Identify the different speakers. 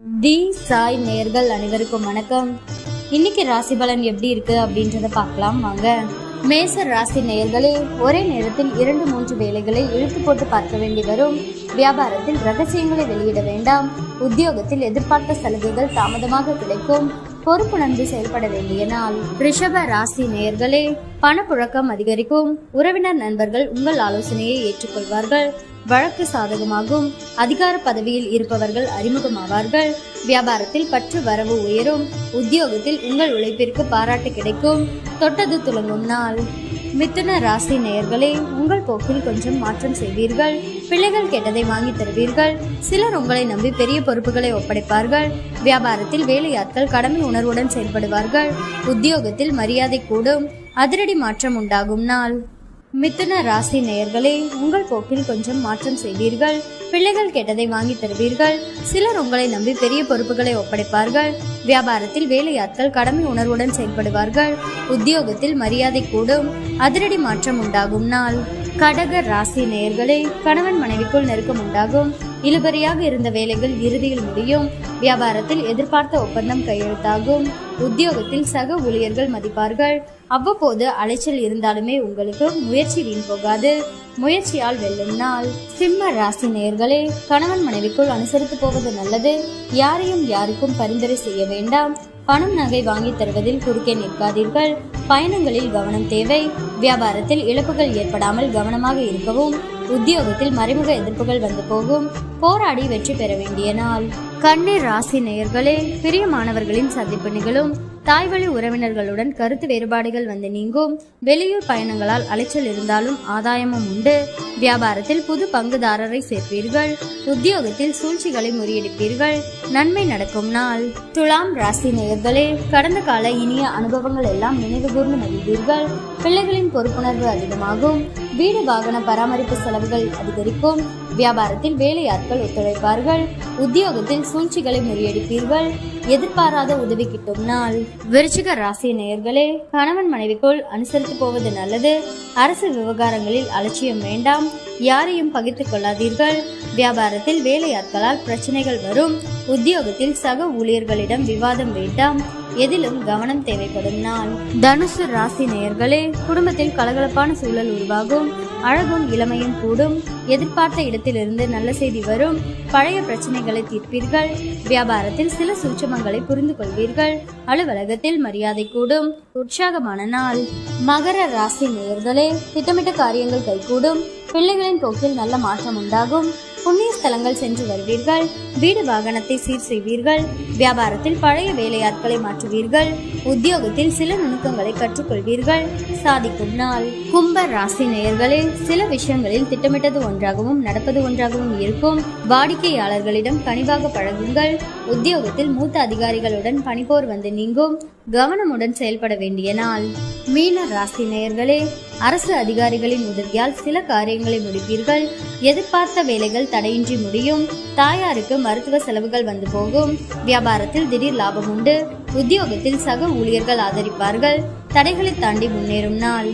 Speaker 1: தி சாய் நேயர்கள் அனைவருக்கும் வணக்கம். இன்னைக்கு ராசி பலன் எப்படி இருக்கு அப்படின்றத பார்க்கலாம் வாங்க. மேச ராசி நேயர்களே, ஒரே நேரத்தில் 2-3 வேலைகளை இழுத்து போட்டு பார்க்க வேண்டி வரும். வியாபாரத்தில் ரகசியங்களை வெளியிட வேண்டாம். உத்தியோகத்தில் எதிர்பார்த்த சலுகைகள் தாமதமாக கிடைக்கும். பொறுப்புணர்ந்து செயல்பட வேண்டிய நாள். ரிஷப ராசி நேயர்களே, பணப்புழக்கம் அதிகரிக்கும். உறவினர் நண்பர்கள் உங்கள் ஆலோசனையை ஏற்றுக்கொள்வார்கள். வழக்கு சாதகமாகும். அதிகார பதவியில் இருப்பவர்கள் அறிமுகமாவார்கள். வியாபாரத்தில் பற்று வரவு உயரும். உத்தியோகத்தில் உங்கள் உழைப்பிற்கு பாராட்டு கிடைக்கும். தொட்டது துலங்கும் நாள். மிதுன ராசி நேயர்களே, உங்கள் போக்கில் கொஞ்சம் மாற்றம் செய்வீர்கள். பிள்ளைகள் கேட்டதை வாங்கி தருவீர்கள். சிலர் உங்களை நம்பி பெரிய பொறுப்புகளை ஒப்படைப்பார்கள். வியாபாரத்தில் வேலையாட்கள் கடமை உணர்வுடன் செயல்படுவார்கள். உத்தியோகத்தில் மரியாதை கூடும். அதிரடி மாற்றம் உண்டாகும் நாள். மிதுன ராசி நேயர்களே, உங்கள் போக்கில் கொஞ்சம் மாற்றம் செய்வீர்கள். பிள்ளைகள் கேட்டதை வாங்கி தருவீர்கள். சிலர் உங்களை நம்பி பெரிய பொறுப்புகளை ஒப்படைப்பார்கள். வியாபாரத்தில் வேலையாட்கள் கடமை உணர்வுடன் செயல்படுவார்கள். உத்தியோகத்தில் மரியாதை கூடும். அதிரடி மாற்றம் உண்டாகும் நாள். கடக ராசி நேயர்களே, கணவன் மனைவிக்குள் நெருக்கம் உண்டாகும். இழுபறியாக இருந்த வேலைகள் இறுதியில் முடியும். வியாபாரத்தில் எதிர்பார்த்த ஒப்பந்தம் கையெழுத்தாகும். உத்தியோகத்தில் சக ஊழியர்கள் மதிப்பார்கள். அவ்வப்போது அலைச்சல் இருந்தாலுமே உங்களுக்கு முயற்சி வீண் போகாது. முயற்சியால் வெல்லும் நாள். சிம்ம ராசி நேயர்களே, கணவன் மனைவிக்குள் அனுசரித்து போவது நல்லது. யாரையும் யாருக்கும் பரிந்துரை செய்ய வேண்டாம். பணம் நகை வாங்கி தருவதில் குறுக்கே நிற்காதீர்கள். பயணங்களில் கவனம் தேவை. வியாபாரத்தில் இழப்புகள் ஏற்படாமல் கவனமாக இருக்கவும். உத்தியோகத்தில் மறைமுக எதிர்ப்புகள் வந்து போகும். போராடி வெற்றி பெற வேண்டிய நாள். கன்னி ராசி நேயர்களே, பிரியமானவர்களின் சந்திப்பு நிகழும். தாய்வழி உறவினர்களுடன் கருத்து வேறுபாடுகள் வந்து நீங்கும். வெளியூர் பயணங்களால் அலைச்சல் இருந்தாலும் ஆதாயமும் உண்டு. வியாபாரத்தில் புது பங்குதாரரை சேர்ப்பீர்கள். உத்தியோகத்தில் சூழ்ச்சிகளை முறியடிப்பீர்கள். நன்மை நடக்கும் நாள். துலாம் ராசி நேயர்களே, கடந்த கால இனிய அனுபவங்கள் எல்லாம் நினைவு கூர்ந்து மகிழ்வீர்கள். பிள்ளைகளின் பொறுப்புணர்வு அதிகமாகும். வீடு வாகன பராமரிப்பு செலவுகள் அதிகரிக்கும். வியாபாரத்தில் வேலையாட்கள் ஒத்துழைப்பார்கள். உத்தியோகத்தில் சூழ்ச்சிகளை முறியடிப்பீர்கள். எதிர்பாராத உதவி கிட்டும் நாள். விருச்சிக ராசி நேயர்களே, கணவன் மனைவிக்குள் அனுசரித்து போவது நல்லது. அரசு விவகாரங்களில் அலட்சியம் வேண்டாம். யாரையும் பகிர்ந்து கொள்ளாதீர்கள். வியாபாரத்தில் வேலையாட்களால் பிரச்சனைகள் வரும். உத்தியோகத்தில் சக ஊழியர்களிடம் விவாதம் வேண்டாம். எதிலும் கவனம் தேவைப்படும் நாள். தனுசு ராசி நேயர்களே, குடும்பத்தில் கலகலப்பான சூழல் உருவாகும். அழகும் இளமையும் கூடும். எதிர்பார்த்த இடத்திலிருந்து நல்ல செய்தி வரும். பழைய பிரச்சனைகளை தீர்ப்பீர்கள். வியாபாரத்தில் சில சூட்சமங்களை புரிந்து கொள்வீர்கள். அலுவலகத்தில் மரியாதை கூடும். உற்சாகமான நாள். மகர ராசி நேயர்களே, திட்டமிட்ட காரியங்கள் கைகூடும். பிள்ளைகளின் போக்கில் நல்ல மாற்றம் உண்டாகும். புண்ணிய ஸ்தலங்கள் சென்று வருவீர்கள். வீடு வாகனத்தை சீர் செய்வீர்கள். வியாபாரத்தில் பழைய வேலையாட்களை மாற்றுவீர்கள். உத்தியோகத்தில் சில நுணுக்கங்களை கற்றுக்கொள்வீர்கள். சாதிக்கும் நாள். கும்ப ராசி நேயர்களே, சில விஷயங்களில் திட்டமிட்டது ஒன்றாகவும் நடப்பது ஒன்றாகவும் இருக்கும். வாடிக்கையாளர்களிடம் கனிவாக பழகுங்கள். உத்தியோகத்தில் மூத்த அதிகாரிகளுடன் பணிபோர் வந்து நீங்கும். கவனமுடன் செயல்பட வேண்டிய நாள். மீன ராசி நேயர்களே, அரசு அதிகாரிகளின் உதவியால் சில காரியங்களை முடிப்பீர்கள். எதிர்பார்த்த வேலைகள் தடையின்றி முடியும். தாயாருக்கு மருத்துவ செலவுகள் வந்து போகும். வியாபாரத்தில் திடீர் லாபம் உண்டு. உத்தியோகத்தில் சக ஊழியர்கள் ஆதரிப்பார்கள். தடைகளை தாண்டி முன்னேறும் நாள்.